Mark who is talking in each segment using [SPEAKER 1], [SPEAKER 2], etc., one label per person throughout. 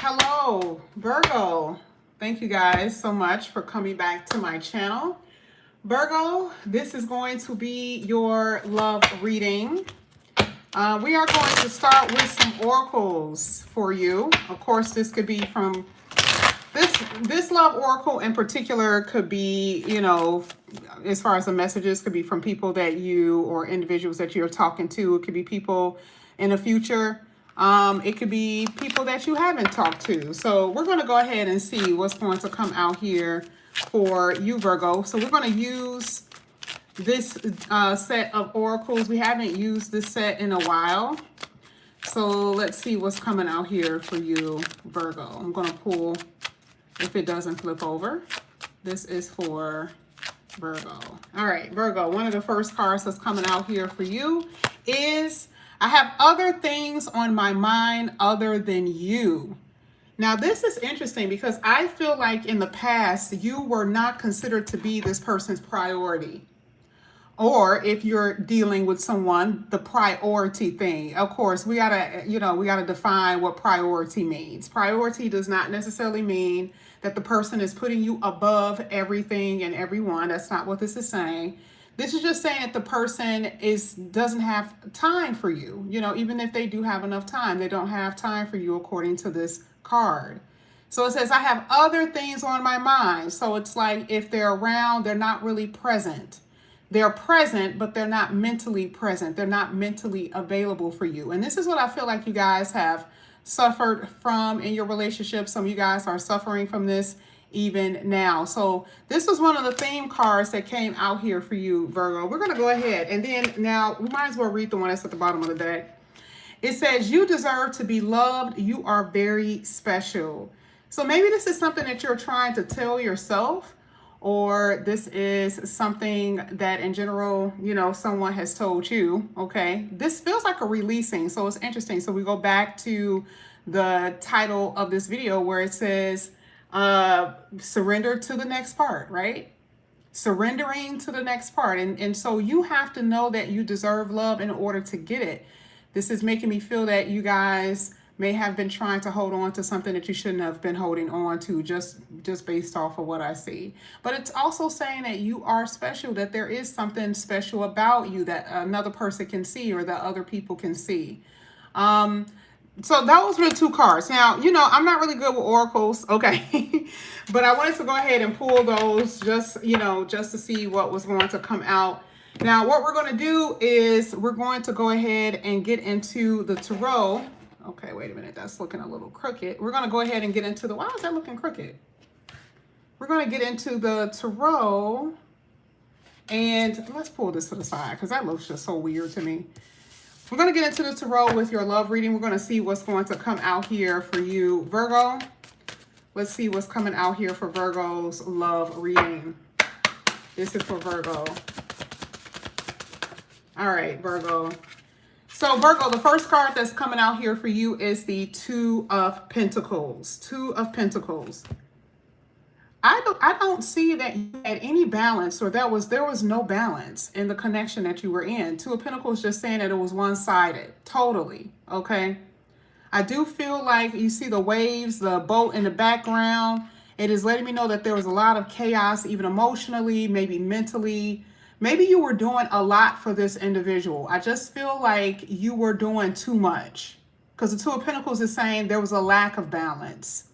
[SPEAKER 1] Hello, Virgo. Thank you guys so much for coming back to my channel. Virgo, this is going to be your love reading. We are going to start with some oracles for you. Of course, this could be from this love oracle in particular could be, as far as the messages, could be from people that you or individuals that you're talking to. It could be people in the future. It could be people that you haven't talked to. So we're going to go ahead and see what's going to come out here for you, Virgo. So we're going to use this set of oracles. We haven't used this set in a while. So let's see what's coming out here for you, Virgo. I'm going to pull, if it doesn't flip over. This is for Virgo. All right, Virgo, one of the first cards that's coming out here for you is, I have other things on my mind other than you. Now, this is interesting because I feel like in the past, you were not considered to be this person's priority. Or if you're dealing with someone, the priority thing. Of course, we gotta define what priority means. Priority does not necessarily mean that the person is putting you above everything and everyone. That's not what this is saying. This is just saying that the person doesn't have time for you. Even if they do have enough time, they don't have time for you according to this card. So it says, I have other things on my mind. So it's like if they're around, they're not really present. They're present, but they're not mentally present. They're not mentally available for you. And this is what I feel like you guys have suffered from in your relationship. Some of you guys are suffering from this even now. So this was one of the theme cards that came out here for you, Virgo. We're going to go ahead. And then now we might as well read the one that's at the bottom of the deck. It says, you deserve to be loved. You are very special. So maybe this is something that you're trying to tell yourself, or this is something that in general, someone has told you, okay? This feels like a releasing, so it's interesting. So we go back to the title of this video where it says, surrender to the next part, right? Surrendering to the next part. And so you have to know that you deserve love in order to get it. This is making me feel that you guys may have been trying to hold on to something that you shouldn't have been holding on to just based off of what I see. But it's also saying that you are special, that there is something special about you that another person can see or that other people can see. So those were the two cards. Now, I'm not really good with oracles, okay? But I wanted to go ahead and pull those just to see what was going to come out. Now, what we're going to do is we're going to go ahead and get into the tarot. Okay, wait a minute. That's looking a little crooked. We're going to go ahead and get into the... Why is that looking crooked? We're going to get into the tarot. And let's pull this to the side because that looks just so weird to me. We're going to get into the tarot with your love reading. We're going to see what's going to come out here for you, Virgo. Let's see what's coming out here for Virgo's love reading. This is for Virgo. All right, Virgo. So Virgo, the first card that's coming out here for you is the Two of Pentacles. Two of Pentacles. I don't see that you had any balance, or there was no balance in the connection that you were in. Two of Pentacles just saying that it was one-sided, totally, okay? I do feel like you see the waves, the boat in the background. It is letting me know that there was a lot of chaos, even emotionally, maybe mentally. Maybe you were doing a lot for this individual. I just feel like you were doing too much, because the Two of Pentacles is saying there was a lack of balance.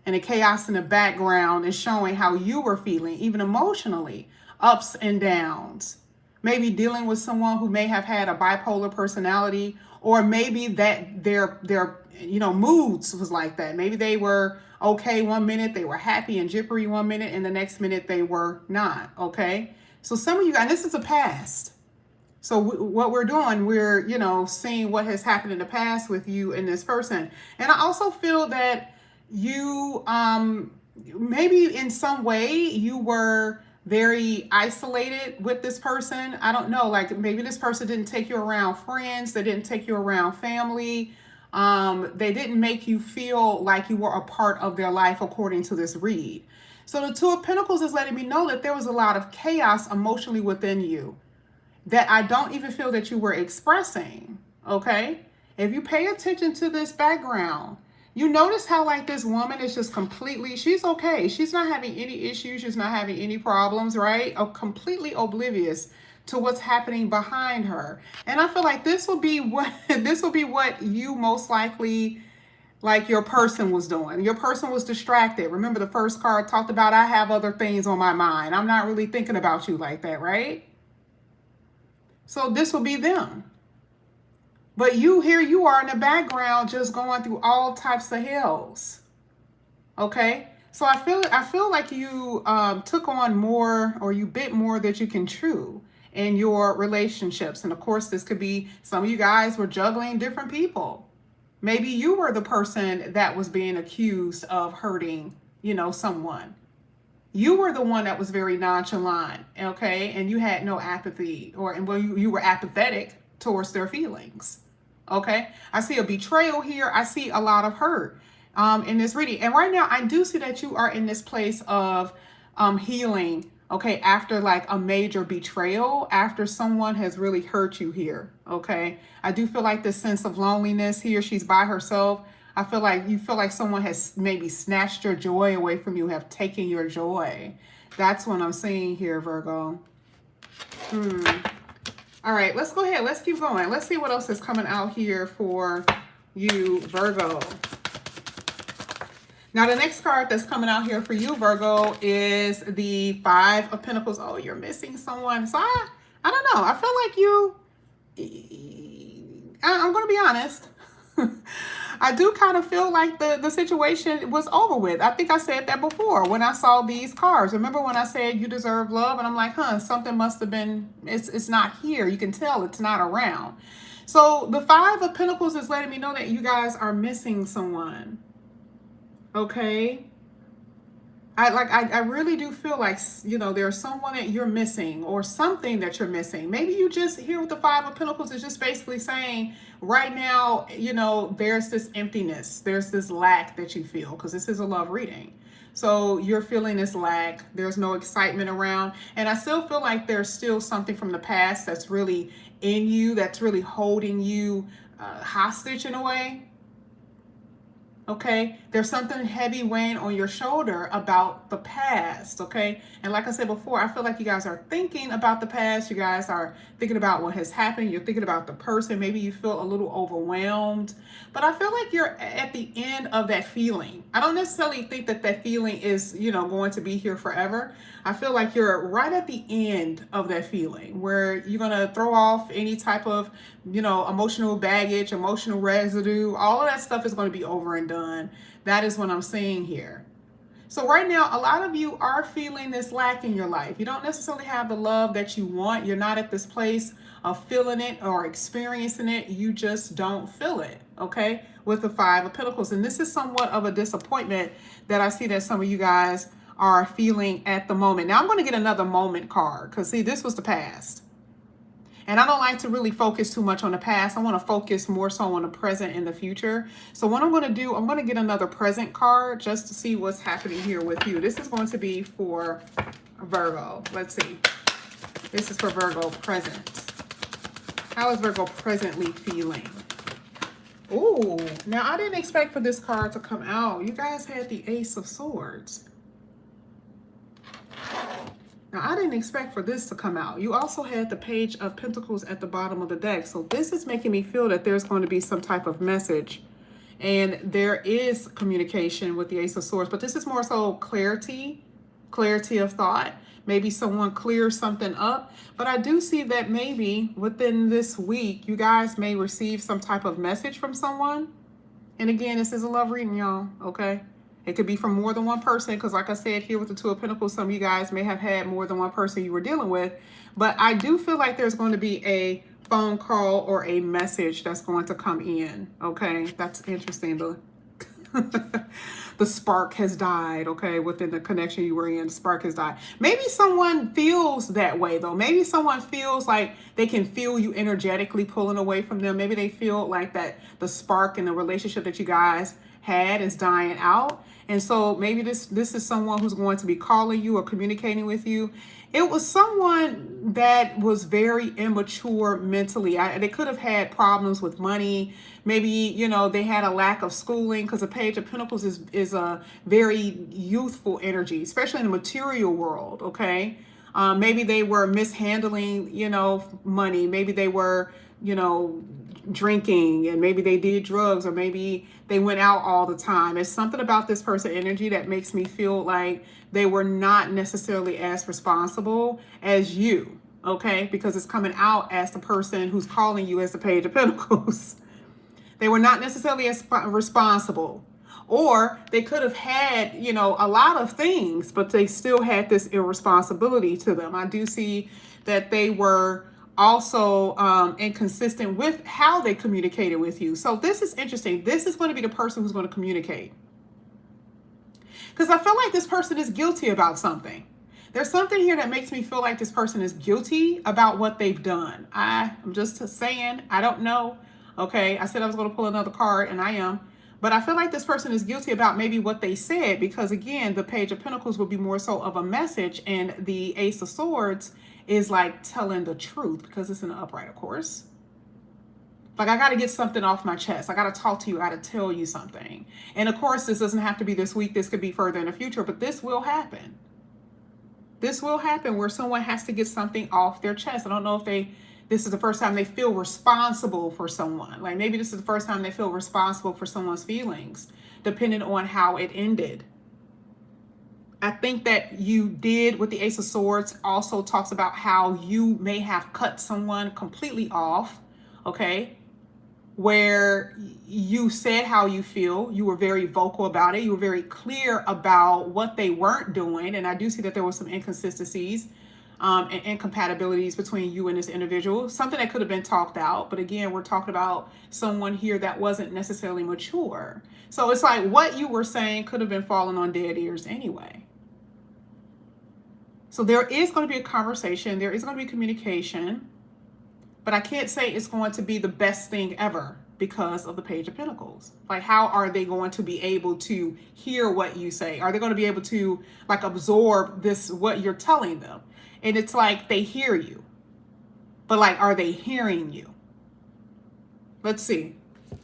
[SPEAKER 1] And the chaos in the background is showing how you were feeling, even emotionally, ups and downs. Maybe dealing with someone who may have had a bipolar personality, or maybe that their moods was like that. Maybe they were okay one minute, they were happy and jippery one minute, and the next minute they were not, okay? So some of you guys, and this is a past. So what we're doing, we're, seeing what has happened in the past with you and this person. And I also feel that you, maybe in some way you were very isolated with this person. I don't know, like maybe this person didn't take you around friends. They didn't take you around family. They didn't make you feel like you were a part of their life according to this read. So the Two of Pentacles is letting me know that there was a lot of chaos emotionally within you that I don't even feel that you were expressing, okay? If you pay attention to this background, You notice how like this woman is just completely, she's okay. She's not having any issues. She's not having any problems, right? Oh, completely oblivious to what's happening behind her. And I feel like this will be what this will be what you most likely like your person was doing. Your person was distracted. Remember the first card talked about I have other things on my mind. I'm not really thinking about you like that, right? So this will be them. But you here you are in the background just going through all types of hells. Okay? So I feel like you took on more, or you bit more that you can chew in your relationships. And of course, this could be some of you guys were juggling different people. Maybe you were the person that was being accused of hurting, someone. You were the one that was very nonchalant, okay? And you had no apathy, you were apathetic towards their feelings, okay? I see a betrayal here. I see a lot of hurt in this reading. And right now, I do see that you are in this place of healing, okay, after like a major betrayal, after someone has really hurt you here, okay? I do feel like this sense of loneliness here. She's by herself. I feel like you feel like someone has maybe snatched your joy away from you, have taken your joy. That's what I'm seeing here, Virgo. All right, let's go ahead. Let's keep going. Let's see what else is coming out here for you, Virgo. Now, the next card that's coming out here for you, Virgo, is the Five of Pentacles. Oh, you're missing someone. So I don't know. I feel like I'm going to be honest. I do kind of feel like the situation was over with. I think I said that before when I saw these cards. Remember when I said you deserve love? And I'm like, something must have been, it's not here. You can tell it's not around. So the Five of Pentacles is letting me know that you guys are missing someone. Okay. I really do feel like, there's someone that you're missing or something that you're missing. Maybe you just here with the Five of Pentacles is just basically saying right now, there's this emptiness. There's this lack that you feel because this is a love reading. So you're feeling this lack. There's no excitement around. And I still feel like there's still something from the past that's really in you, that's really holding you hostage in a way. Okay, there's something heavy weighing on your shoulder about the past, okay? And like I said before, I feel like you guys are thinking about the past. You guys are thinking about what has happened. You're thinking about the person. Maybe you feel a little overwhelmed. But I feel like you're at the end of that feeling. I don't necessarily think that feeling is, going to be here forever. I feel like you're right at the end of that feeling where you're going to throw off any type of, emotional baggage, emotional residue. All of that stuff is going to be over and done. That is what I'm seeing here. So right now, a lot of you are feeling this lack in your life. You don't necessarily have the love that you want. You're not at this place of feeling it or experiencing it. You just don't feel it, okay, with the Five of Pentacles. And this is somewhat of a disappointment that I see that some of you guys are feeling at the moment. Now, I'm going to get another moment card because, see, this was the past. And I don't like to really focus too much on the past. I want to focus more so on the present and the future. So what I'm going to do, I'm going to get another present card just to see what's happening here with you. This is going to be for Virgo. Let's see. This is for Virgo present. How is Virgo presently feeling? Ooh, now I didn't expect for this card to come out. You guys had the Ace of Swords. Now, I didn't expect for this to come out. You also had the Page of Pentacles at the bottom of the deck. So this is making me feel that there's going to be some type of message. And there is communication with the Ace of Swords. But this is more so clarity of thought. Maybe someone clears something up. But I do see that maybe within this week, you guys may receive some type of message from someone. And again, this is a love reading, y'all, okay? It could be from more than one person because like I said here with the Two of Pentacles, some of you guys may have had more than one person you were dealing with. But I do feel like there's going to be a phone call or a message that's going to come in, okay? That's interesting. The spark has died, okay? Within the connection you were in, the spark has died. Maybe someone feels that way, though. Maybe someone feels like they can feel you energetically pulling away from them. Maybe they feel like that the spark in the relationship that you guys had is dying out. And so maybe this is someone who's going to be calling you or communicating with you. It was someone that was very immature mentally. They could have had problems with money. Maybe, you know, they had a lack of schooling, because the Page of Pentacles is a very youthful energy, especially in the material world, okay? Maybe they were mishandling, you know, money. Maybe they were, you know, drinking, and maybe they did drugs, or maybe they went out all the time. It's something about this person energy that makes me feel like they were not necessarily as responsible as you, okay? Because it's coming out as the person who's calling you as the Page of Pentacles. They were not necessarily as responsible. Or they could have had, you know, a lot of things, but they still had this irresponsibility to them. I do see that they were also inconsistent with how they communicated with you. So this is interesting. This is going to be the person who's going to communicate. Because I feel like this person is guilty about something. There's something here that makes me feel like this person is guilty about what they've done. I'm just saying, I don't know. Okay, I said I was going to pull another card, and I am. But I feel like this person is guilty about maybe what they said, because again, the Page of Pentacles would be more so of a message, and the Ace of Swords is like telling the truth, because it's in the upright, of course. Like, I got to get something off my chest. I got to talk to you. I got to tell you something. And of course, this doesn't have to be this week. This could be further in the future, but this will happen. This will happen where someone has to get something off their chest. I don't know if this is the first time they feel responsible for someone. Like, maybe this is the first time they feel responsible for someone's feelings, depending on how it ended. I think that you did with the Ace of Swords also talks about how you may have cut someone completely off, okay? Where you said how you feel. You were very vocal about it. You were very clear about what they weren't doing. And I do see that there were some inconsistencies and incompatibilities between you and this individual. Something that could have been talked out. But again, we're talking about someone here that wasn't necessarily mature. So it's like what you were saying could have been falling on dead ears anyway. So there is going to be a conversation. There is going to be communication. But I can't say it's going to be the best thing ever because of the Page of Pentacles. Like, how are they going to be able to hear what you say? Are they going to be able to, like, absorb this, what you're telling them? And it's like they hear you. But, like, are they hearing you? Let's see.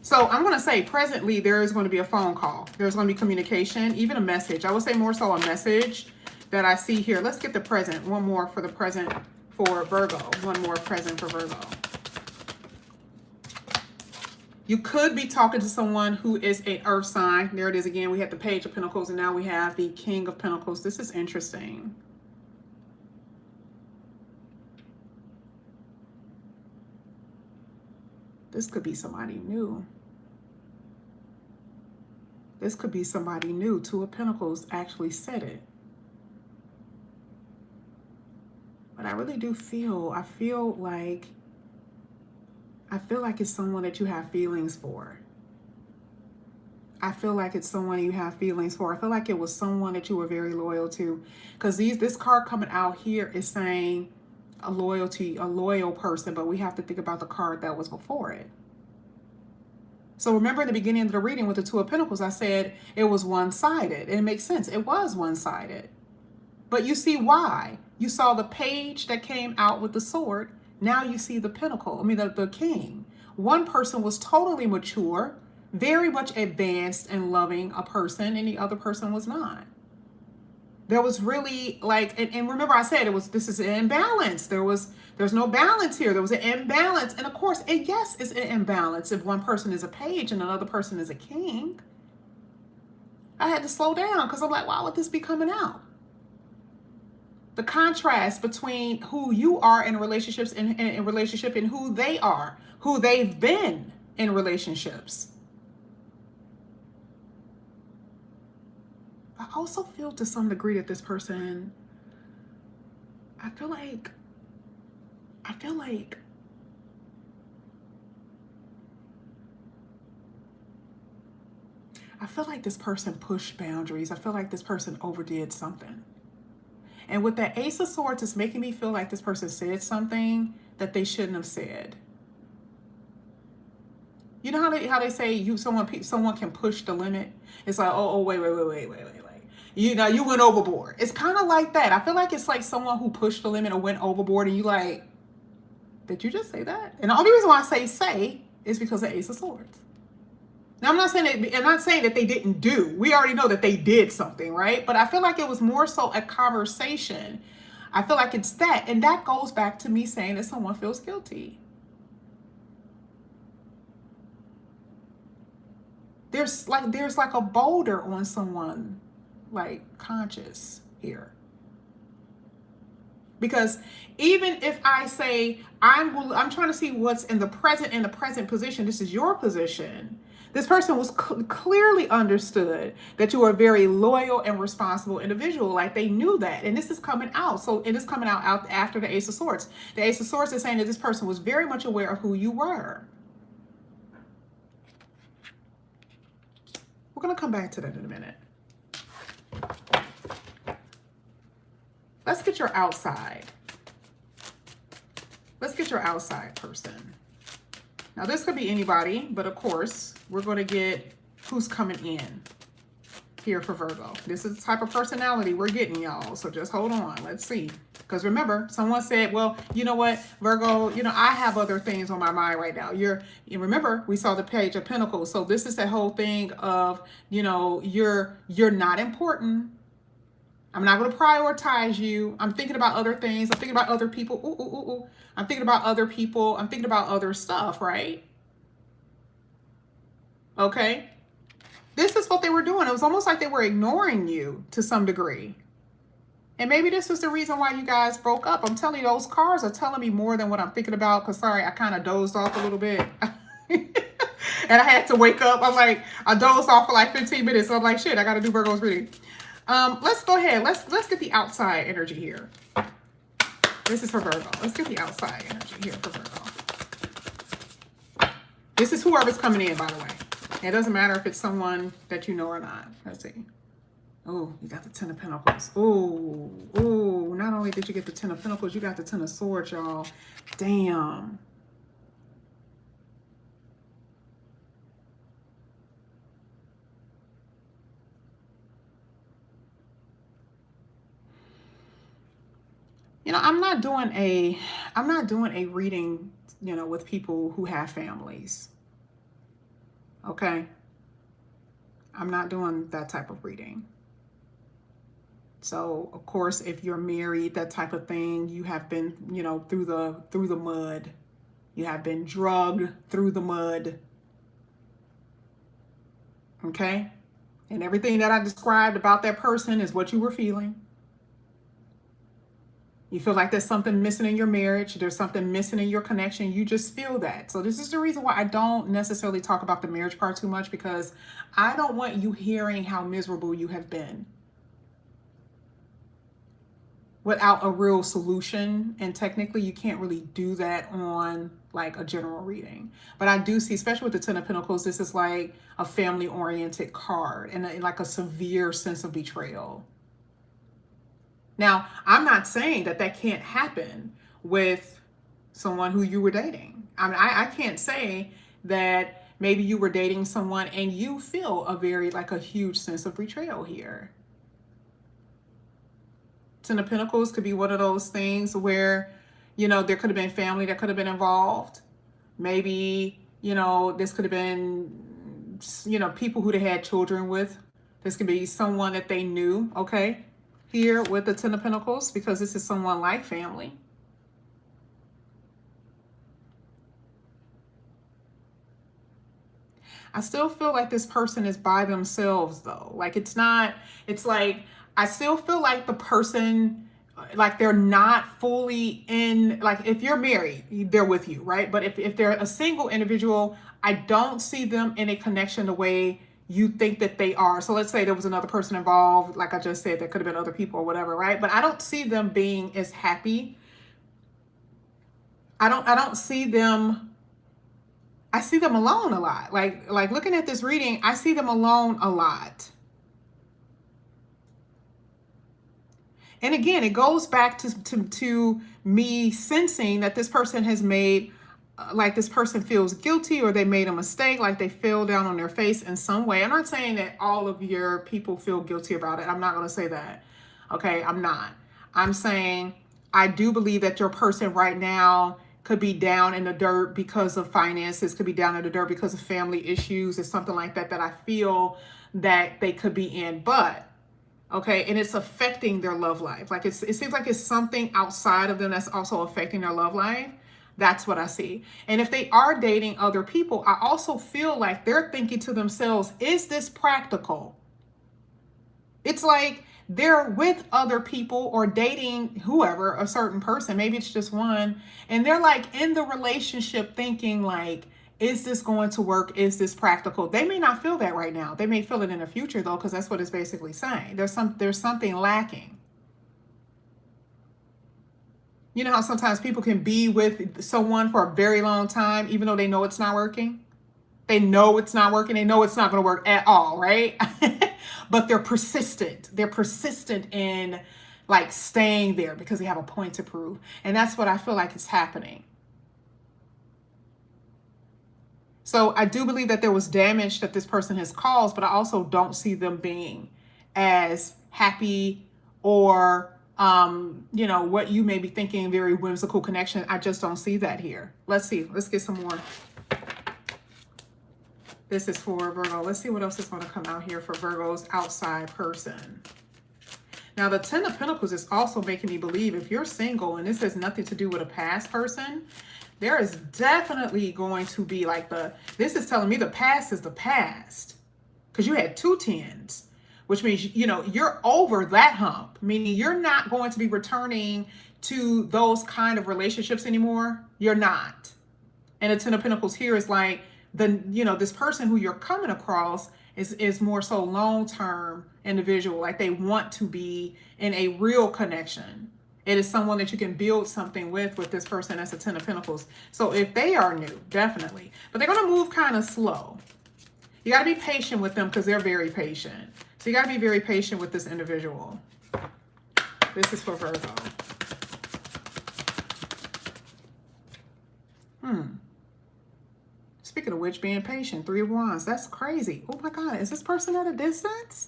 [SPEAKER 1] So I'm going to say presently there is going to be a phone call. There's going to be communication, even a message. I would say more so a message that I see here. Let's get the present. One more for the present for Virgo. One more present for Virgo. You could be talking to someone who is an earth sign. There it is again. We had the Page of Pentacles, and now we have the King of Pentacles. This is interesting. This could be somebody new. This could be somebody new. Two of Pentacles actually said it. But I really do feel, I feel like it's someone that you have feelings for. I feel like it's someone you have feelings for. I feel like it was someone that you were very loyal to. Because this card coming out here is saying a loyal person, but we have to think about the card that was before it. So remember in the beginning of the reading with the Two of Pentacles, I said it was one-sided. It makes sense. It was one-sided. But you see why. You saw the page that came out with the sword. Now you see the pentacle, the king. One person was totally mature, very much advanced and loving a person, and the other person was not. There was really like, and remember I said this is an imbalance. There's no balance here. There was an imbalance. And of course, yes, it's an imbalance if one person is a page and another person is a king. I had to slow down because I'm like, why would this be coming out? The contrast between who you are in relationships and in relationship and who they are, who they've been in relationships. I also feel to some degree that this person, I feel like this person pushed boundaries. I feel like this person overdid something. And with that Ace of Swords, it's making me feel like this person said something that they shouldn't have said. You know how they say someone can push the limit? It's like, oh, wait. You know, you went overboard. It's kind of like that. I feel like it's like someone who pushed the limit or went overboard, and you like, did you just say that? And the only reason why I say is because of Ace of Swords. Now, I'm not saying that they didn't do. We already know that they did something, right? But I feel like it was more so a conversation. I feel like it's that. And that goes back to me saying that someone feels guilty. There's like a boulder on someone, like, conscious here. Because even if I say I'm trying to see what's in the present position, this is your position. This person was clearly understood that you are a very loyal and responsible individual. Like, they knew that. And this is coming out. So it is coming out after the Ace of Swords. The Ace of Swords is saying that this person was very much aware of who you were. We're going to come back to that in a minute. Let's get your outside. Let's get your outside person. Now, this could be anybody, but of course, we're going to get who's coming in here for Virgo. This is the type of personality we're getting, y'all. So just hold on. Let's see. Because remember, someone said, well, you know what, Virgo, you know, I have other things on my mind right now. You remember, we saw the Page of Pentacles. So this is that whole thing of, you know, you're not important. I'm not going to prioritize you. I'm thinking about other things. I'm thinking about other people. Ooh. I'm thinking about other people. I'm thinking about other stuff, right? Okay. This is what they were doing. It was almost like they were ignoring you to some degree. And maybe this was the reason why you guys broke up. I'm telling you, those cards are telling me more than what I'm thinking about. Because, sorry, I kind of dozed off a little bit. And I had to wake up. I'm like, I dozed off for like 15 minutes. So I'm like, shit, I got to do Virgo's reading. Let's go ahead. Let's get the outside energy here. This is for Virgo. Let's get the outside energy here for Virgo. This is whoever's coming in, by the way. It doesn't matter if it's someone that you know or not. Let's see. Oh, you got the Ten of Pentacles. Oh, not only did you get the Ten of Pentacles, you got the Ten of Swords, y'all. Damn. You know, I'm not doing a reading, you know, with people who have families. Okay? I'm not doing that type of reading. So, of course, if you're married, that type of thing, you have been, you know, through the mud. You have been drugged through the mud. Okay? And everything that I described about that person is what you were feeling. You feel like there's something missing in your marriage. There's something missing in your connection. You just feel that. So this is the reason why I don't necessarily talk about the marriage part too much, because I don't want you hearing how miserable you have been without a real solution. And technically you can't really do that on like a general reading. But I do see, especially with the Ten of Pentacles, this is like a family-oriented card and like a severe sense of betrayal. Now, I'm not saying that can't happen with someone who you were dating. I mean, I can't say that maybe you were dating someone and you feel a huge sense of betrayal here. Ten of Pentacles could be one of those things where, you know, there could have been family that could have been involved. Maybe, you know, this could have been, you know, people who they had children with. This could be someone that they knew, okay? Here with the Ten of Pentacles, because this is someone like family. I still feel like this person is by themselves though. Like it's like, I still feel like the person, like they're not fully in, like if you're married, they're with you, right? But if they're a single individual, I don't see them in a connection the way you think that they are. So let's say there was another person involved, like I just said, there could have been other people or whatever, right? But I don't see them being as happy. I don't see them, I see them alone a lot. Like looking at this reading, I see them alone a lot. And again, it goes back to me sensing that this person has made like this person feels guilty or they made a mistake, like they fell down on their face in some way. I'm not saying that all of your people feel guilty about it. I'm not going to say that. Okay, I'm not. I'm saying I do believe that your person right now could be down in the dirt because of finances, could be down in the dirt because of family issues or something like that, that I feel that they could be in. But okay, and it's affecting their love life. Like it seems like it's something outside of them that's also affecting their love life. That's what I see. And if they are dating other people, I also feel like they're thinking to themselves, is this practical? It's like they're with other people or dating whoever, a certain person, maybe it's just one, and they're like in the relationship thinking like, is this going to work? Is this practical? They may not feel that right now. They may feel it in the future though, because that's what it's basically saying. There's something lacking. You know how sometimes people can be with someone for a very long time, even though they know it's not working? They know it's not working. They know it's not going to work at all, right? But they're persistent. They're persistent in like staying there because they have a point to prove. And that's what I feel like is happening. So I do believe that there was damage that this person has caused, but I also don't see them being as happy or you know, what you may be thinking, very whimsical connection. I just don't see that here. Let's see. Let's get some more. This is for Virgo. Let's see what else is going to come out here for Virgo's outside person. Now, the Ten of Pentacles is also making me believe if you're single and this has nothing to do with a past person, there is definitely going to be like this is telling me the past is the past. Because you had 2 tens. Which means, you know, you're over that hump, meaning you're not going to be returning to those kind of relationships anymore. You're not. And the Ten of Pentacles here is like this person who you're coming across is more so long-term individual. Like they want to be in a real connection. It is someone that you can build something with this person. That's a Ten of Pentacles. So if they are new, definitely. But they're going to move kind of slow. You got to be patient with them because they're very patient. So you got to be very patient with this individual. This is for Virgo. Speaking of which, being patient, 3 of Wands. That's crazy. Oh my God. Is this person at a distance?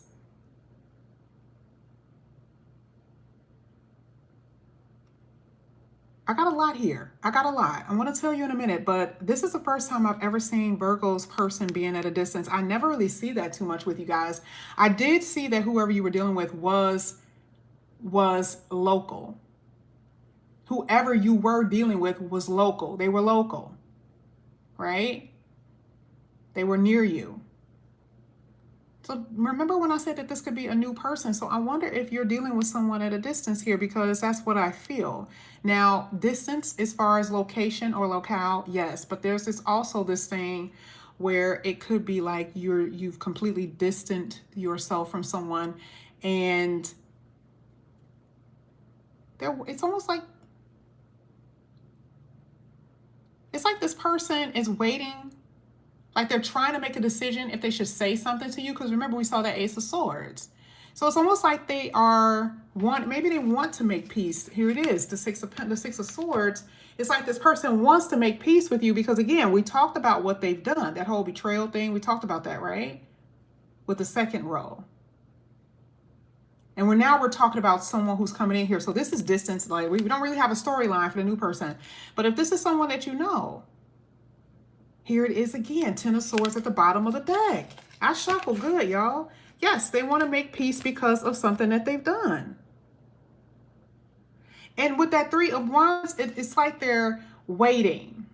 [SPEAKER 1] I got a lot here. I got a lot. I'm going to tell you in a minute, but this is the first time I've ever seen Virgo's person being at a distance. I never really see that too much with you guys. I did see that whoever you were dealing with was local. Whoever you were dealing with was local. They were local, right? They were near you. So remember when I said that this could be a new person? So I wonder if you're dealing with someone at a distance here, because that's what I feel. Now, distance as far as location or locale, yes. But there's also this thing where it could be like you've completely distanced yourself from someone, and it's almost like it's like this person is waiting. Like they're trying to make a decision if they should say something to you. Because remember, we saw that Ace of Swords. So it's almost like they maybe they want to make peace. Here it is, the Six of Swords. It's like this person wants to make peace with you because, again, we talked about what they've done. That whole betrayal thing, we talked about that, right? With the second row. And now we're talking about someone who's coming in here. So this is distance. Like we don't really have a storyline for the new person. But if this is someone that you know, here it is again, Ten of Swords at the bottom of the deck. I shuffle good, y'all. Yes, they want to make peace because of something that they've done. And with that 3 of Wands, it's like they're waiting.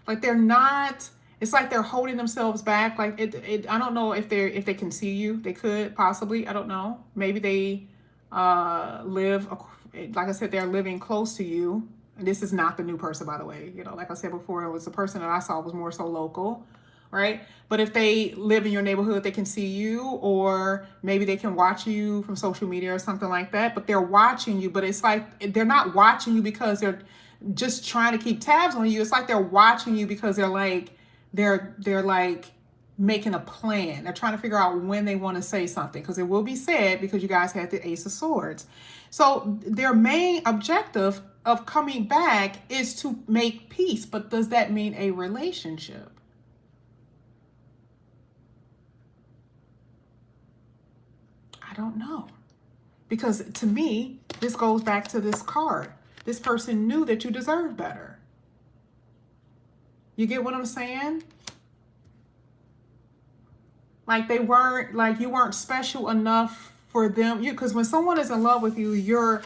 [SPEAKER 1] Like they're not, it's like they're holding themselves back. Like I don't know if they can see you. They could possibly, I don't know. Maybe they live, like I said, they're living close to you. And this is not the new person, by the way. You know, like I said before, it was the person that I saw was more so local, right? But if they live in your neighborhood, they can see you, or maybe they can watch you from social media or something like that. But they're watching you, but it's like they're not watching you because they're just trying to keep tabs on you. It's like they're watching you because they're like making a plan. They're trying to figure out when they want to say something, because it will be said because you guys had the Ace of Swords. So their main objective of coming back is to make peace. But does that mean a relationship? I don't know. Because to me, this goes back to this card. This person knew that you deserve better. You get what I'm saying? Like they weren't, like you weren't special enough for them. Because when someone is in love with you, you're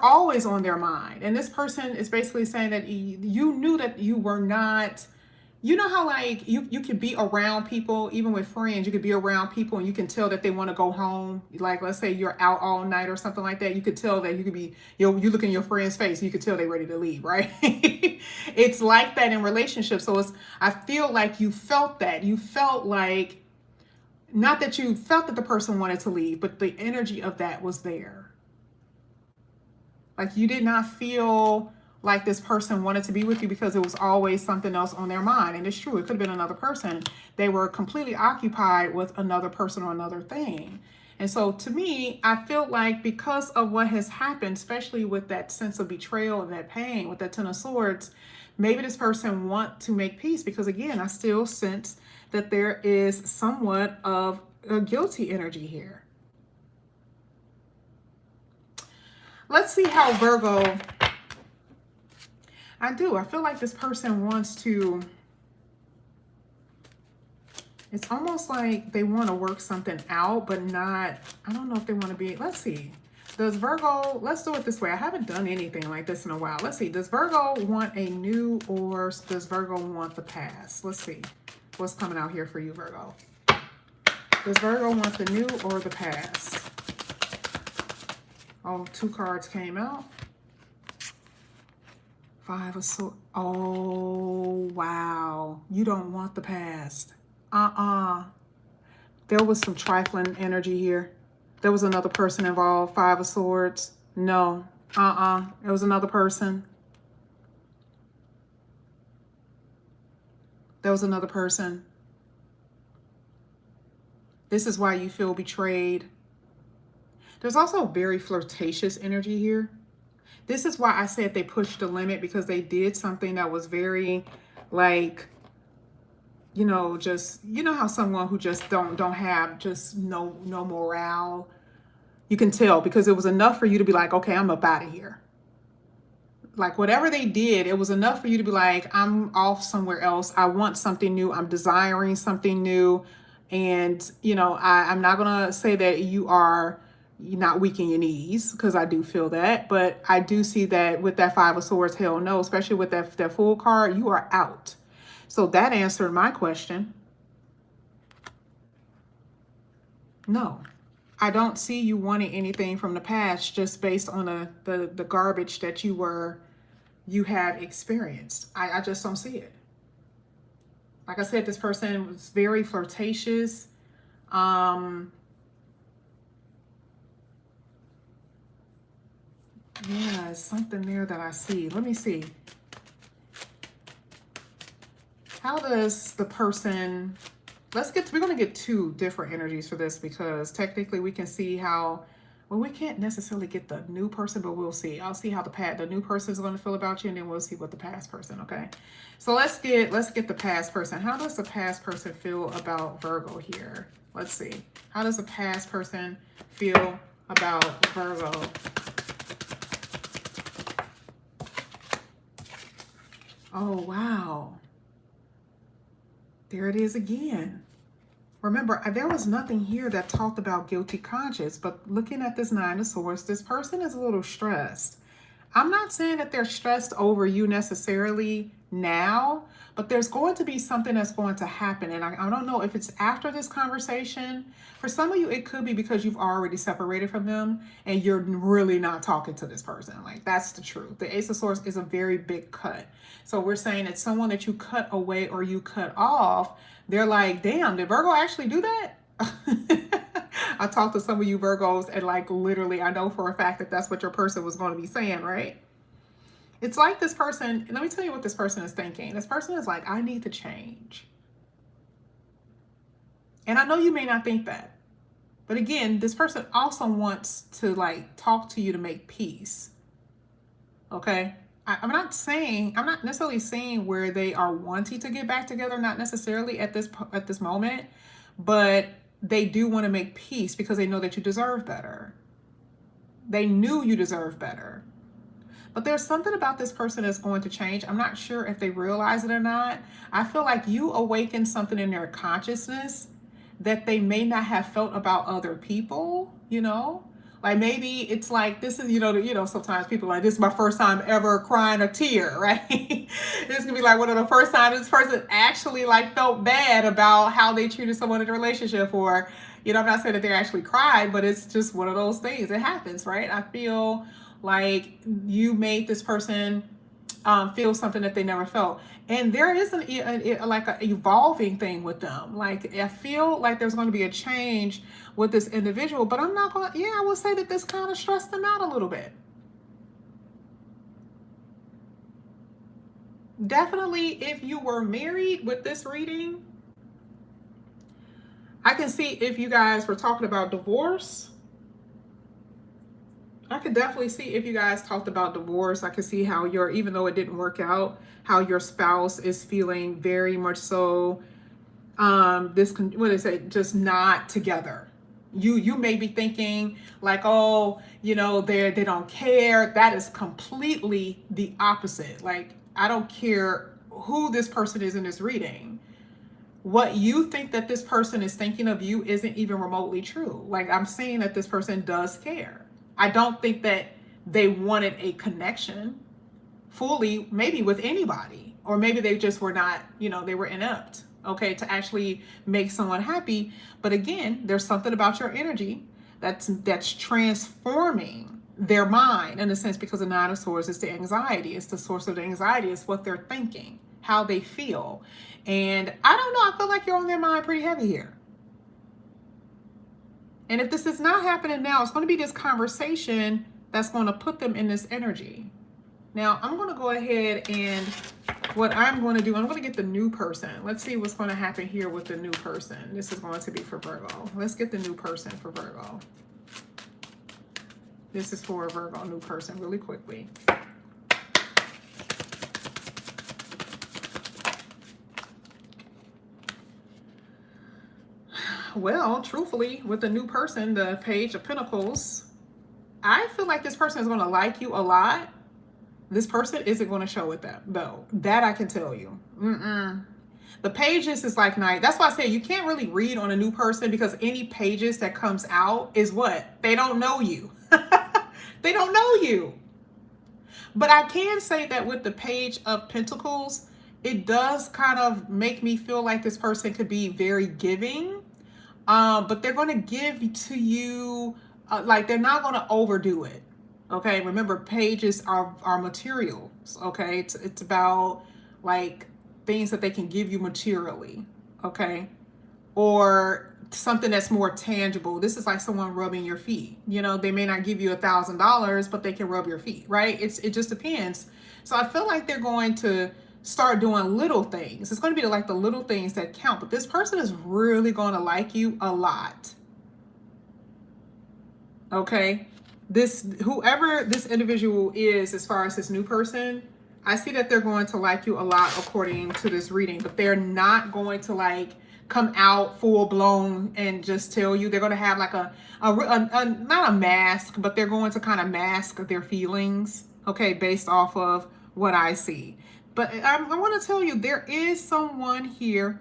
[SPEAKER 1] always on their mind. And this person is basically saying that you knew that you were not. You know how like you can be around people, even with friends, you could be around people and you can tell that they want to go home. Like let's say you're out all night or something like that. You could tell that you could be, you look in your friend's face, you could tell they're ready to leave, right? It's like that in relationships. So I feel like you felt that. You felt like, not that you felt that the person wanted to leave, but the energy of that was there. Like you did not feel like this person wanted to be with you because it was always something else on their mind. And it's true, it could have been another person. They were completely occupied with another person or another thing. And so to me, I feel like because of what has happened, especially with that sense of betrayal and that pain, with that Ten of Swords, maybe this person wants to make peace because again, I still sense that there is somewhat of a guilty energy here. Let's see how Virgo, I feel like this person wants to, it's almost like they want to work something out, but not, I don't know if they want to be, let's see. Does Virgo, let's do it this way. I haven't done anything like this in a while. Let's see. Does Virgo want a new or does Virgo want the past? Let's see what's coming out here for you, Virgo. Does Virgo want the new or the past? Oh, 2 cards came out. 5 of Swords. Oh, wow. You don't want the past. There was some trifling energy here. There was another person involved. 5 of Swords. No. It was another person. There was another person. This is why you feel betrayed. There's also very flirtatious energy here. This is why I said they pushed the limit, because they did something that was very, like, you know, just, you know how someone who just don't have just no morale. You can tell because it was enough for you to be like, okay, I'm up out of here. Like whatever they did, it was enough for you to be like, I'm off somewhere else. I want something new. I'm desiring something new. And, you know, I'm not going to say that you're not weak in your knees, because I do feel that. But I do see that with that 5 of Swords, hell no, especially with that Fool card, you are out. So that answered my question. No, I don't see you wanting anything from the past just based on the garbage that you have experienced. I just don't see it. Like I said, this person was very flirtatious. Yeah, something there that I see. Let me see. How does the person, we're going to get 2 different energies for this, because technically we can see how, well, we can't necessarily get the new person, but we'll see. I'll see how the new person is going to feel about you, and then we'll see what the past person, okay? So let's get the past person. How does the past person feel about Virgo here? Let's see. How does the past person feel about Virgo? Oh, wow. There it is again. Remember, there was nothing here that talked about guilty conscience, but looking at this 9 of Swords, this person is a little stressed. I'm not saying that they're stressed over you necessarily now, but there's going to be something that's going to happen. And I don't know if it's after this conversation. For some of you, it could be because you've already separated from them and you're really not talking to this person. Like, that's the truth. The Ace of Swords is a very big cut. So we're saying it's someone that you cut away or you cut off. They're like, damn, did Virgo actually do that? I talked to some of you Virgos, and like literally I know for a fact that that's what your person was going to be saying, right? It's like this person, let me tell you what this person is thinking. This person is like, I need to change. And I know you may not think that, but again, this person also wants to like talk to you to make peace. Okay. I'm not necessarily saying where they are wanting to get back together, not necessarily at this moment, but they do want to make peace because they know that you deserve better. They knew you deserve better. But there's something about this person that's going to change. I'm not sure if they realize it or not. I feel like you awaken something in their consciousness that they may not have felt about other people, you know? Like maybe it's like this is, sometimes people are like, this is my first time ever crying a tear, right? This could be like one of the first times this person actually like felt bad about how they treated someone in a relationship, or, I'm not saying that they actually cried, but it's just one of those things. It happens, right? I feel like you made this person feel something that they never felt, and there is like an evolving thing with them. Like I feel like there's going to be a change with this individual, but I'm not going to, I will say that this kind of stressed them out a little bit. Definitely, if you were married with this reading, I can see if you guys were talking about divorce. I could definitely see if you guys talked about divorce. I could see how even though it didn't work out, how your spouse is feeling very much so, just not together. You may be thinking like, oh, they don't care. That is completely the opposite. Like, I don't care who this person is in this reading. What you think that this person is thinking of you isn't even remotely true. Like, I'm saying that this person does care. I don't think that they wanted a connection fully, maybe with anybody, or maybe they just were not, they were inept, okay, to actually make someone happy. But again, there's something about your energy that's transforming their mind in a sense, because the Nine of Swords is the anxiety. It's the source of the anxiety. It's what they're thinking, how they feel. And I don't know, I feel like you're on their mind pretty heavy here. And if this is not happening now, it's going to be this conversation that's going to put them in this energy. Now, I'm going to go ahead and what I'm going to do, I'm going to get the new person. Let's see what's going to happen here with the new person. This is going to be for Virgo. Let's get the new person for Virgo. This is for a Virgo new person really quickly. Well, truthfully, with the new person, the Page of Pentacles, I feel like this person is going to like you a lot. This person isn't going to show it though. That I can tell you. The pages is like night. That's why I say you can't really read on a new person, because any pages that comes out is what? They don't know you. They don't know you. But I can say that with the Page of Pentacles, it does kind of make me feel like this person could be very giving. But they're going to give to you, like they're not going to overdo it. Okay, remember, pages are materials. Okay, it's about like things that they can give you materially. Okay, or something that's more tangible. This is like someone rubbing your feet. They may not give you $1,000, but they can rub your feet, right? It just depends. So I feel like they're going to start doing little things. It's going to be like the little things that count, but this person is really going to like you a lot. Okay, whoever this individual is, as far as this new person, I see that they're going to like you a lot according to this reading, but they're not going to like come out full blown and just tell you. They're going to have like a not a mask, but they're going to kind of mask their feelings, okay, based off of what I see. But I want to tell you, there is someone here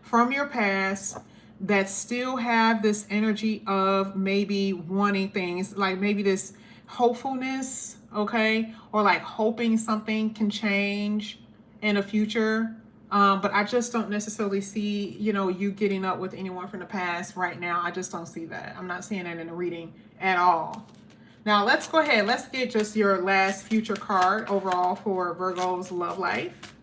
[SPEAKER 1] from your past that still have this energy of maybe wanting things, like maybe this hopefulness, okay, or like hoping something can change in the future. But I just don't necessarily see, you getting up with anyone from the past right now. I just don't see that. I'm not seeing that in the reading at all. Now, let's go ahead. Let's get just your last future card overall for Virgo's love life.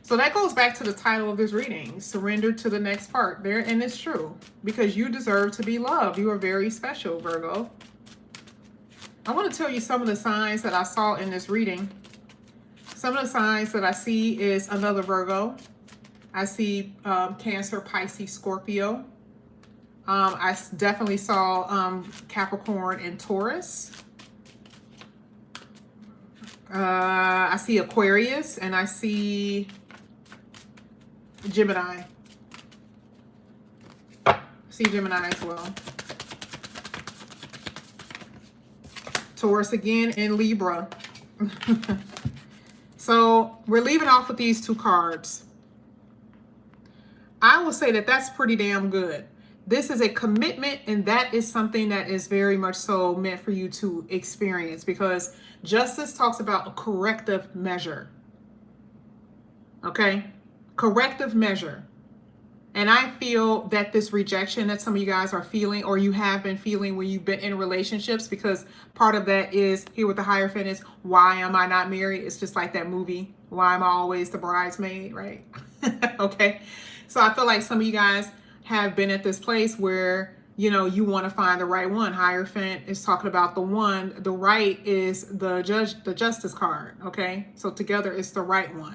[SPEAKER 1] So that goes back to the title of this reading, Surrender to the Next Part. There, and it's true, because you deserve to be loved. You are very special, Virgo. I want to tell you some of the signs that I saw in this reading. Some of the signs that I see is another Virgo. I see Cancer, Pisces, Scorpio. I definitely saw Capricorn and Taurus. I see Aquarius and I see Gemini. I see Gemini as well. Taurus again and Libra. So we're leaving off with these two cards. I will say that that's pretty damn good. This is a commitment, and that is something that is very much so meant for you to experience, because justice talks about a corrective measure. Okay? Corrective measure. And I feel that this rejection that some of you guys are feeling, or you have been feeling when you've been in relationships, because part of that is here with the Hierophant is, why am I not married? It's just like that movie, Why Am I Always the Bridesmaid, right? Okay. So I feel like some of you guys have been at this place where, you know, you want to find the right one. Hierophant is talking about the one. The right is the justice card. Okay. So together it's the right one.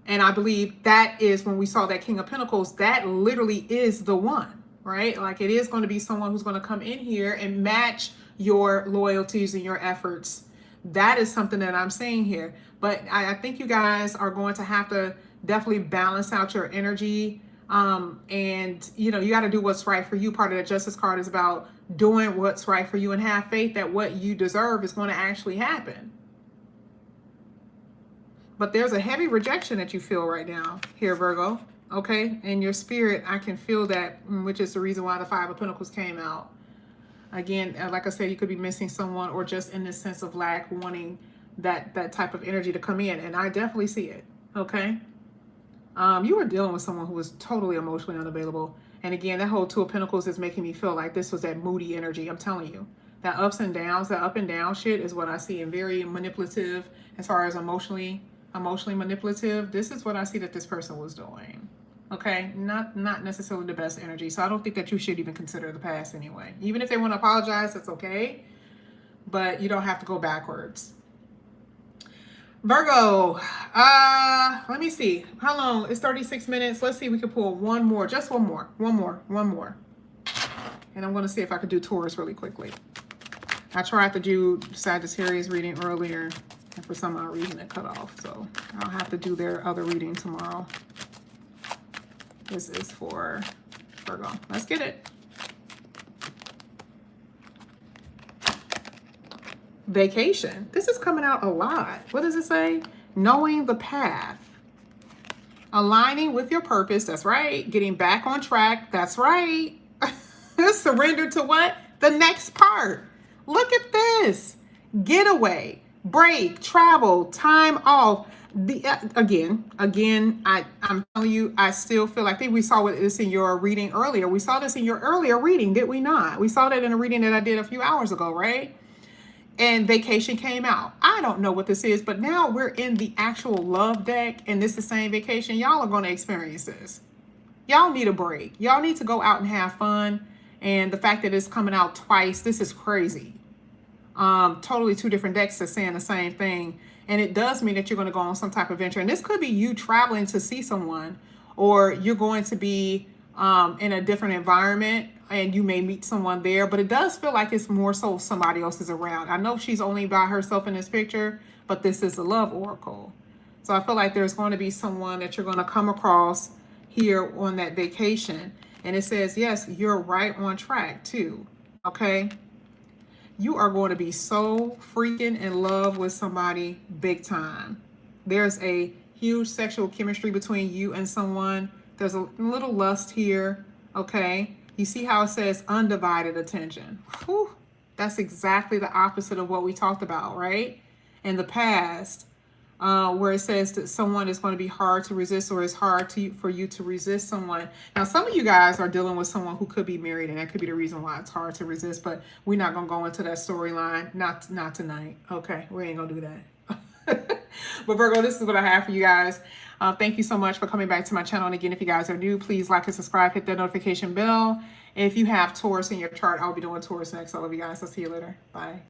[SPEAKER 1] And I believe that is when we saw that King of Pentacles, that literally is the one, right? Like it is going to be someone who's going to come in here and match your loyalties and your efforts. That is something that I'm saying here. But I think you guys are going to have to definitely balance out your energy. And, you know, you got to do what's right for you. Part of the Justice card is about doing what's right for you and have faith that what you deserve is going to actually happen. But there's a heavy rejection that you feel right now here, Virgo. Okay. In your spirit, I can feel that, which is the reason why the Five of Pentacles came out. Again, like I said, you could be missing someone, or just in this sense of lack, wanting that type of energy to come in. And I definitely see it. Okay. You were dealing with someone who was totally emotionally unavailable. And again, that whole Two of Pentacles is making me feel like this was that moody energy. I'm telling you, that ups and downs, that up and down shit is what I see, and very manipulative as far as emotionally manipulative. This is what I see that this person was doing. Okay, not necessarily the best energy. So I don't think that you should even consider the past anyway. Even if they want to apologize, that's okay. But you don't have to go backwards. Virgo, let me see. How long? It's 36 minutes. Let's see if we can pull one more. Just one more. And I'm going to see if I could do Taurus really quickly. I tried to do Sagittarius reading earlier, and for some odd reason it cut off. So I'll have to do their other reading tomorrow. This is for Virgo. Let's get it. Vacation. This is coming out a lot. What does it say? Knowing the path. Aligning with your purpose. That's right. Getting back on track. That's right. Surrender to what? The next part. Look at this. Getaway. Break. Travel. Time off. Again, I'm telling you, I still feel like, I think we saw this in your reading earlier. We saw this in your earlier reading, did we not? We saw that in a reading that I did a few hours ago, right? And vacation came out. I don't know what this is, but now we're in the actual love deck, and this is the same vacation. Y'all are going to experience this. Y'all need a break. Y'all need to go out and have fun. And the fact that it's coming out twice, this is crazy. Totally two different decks are saying the same thing. And it does mean that you're going to go on some type of venture. And this could be you traveling to see someone, or you're going to be in a different environment and you may meet someone there. But it does feel like it's more so somebody else is around. I know she's only by herself in this picture, but this is a love oracle. So I feel like there's going to be someone that you're going to come across here on that vacation. And it says, yes, you're right on track too. Okay. You are going to be so freaking in love with somebody big time. There's a huge sexual chemistry between you and someone. There's a little lust here. Okay. You see how it says undivided attention. Whew. That's exactly the opposite of what we talked about, right? In the past, where it says that someone is going to be hard to resist, or it's hard for you to resist someone. Now, some of you guys are dealing with someone who could be married, and that could be the reason why it's hard to resist, but we're not going to go into that storyline. Not tonight. Okay, we ain't going to do that. But Virgo, this is what I have for you guys. Thank you so much for coming back to my channel. And again, if you guys are new, please like and subscribe, hit that notification bell. If you have Taurus in your chart, I'll be doing Taurus next. I love you guys. I'll see you later. Bye.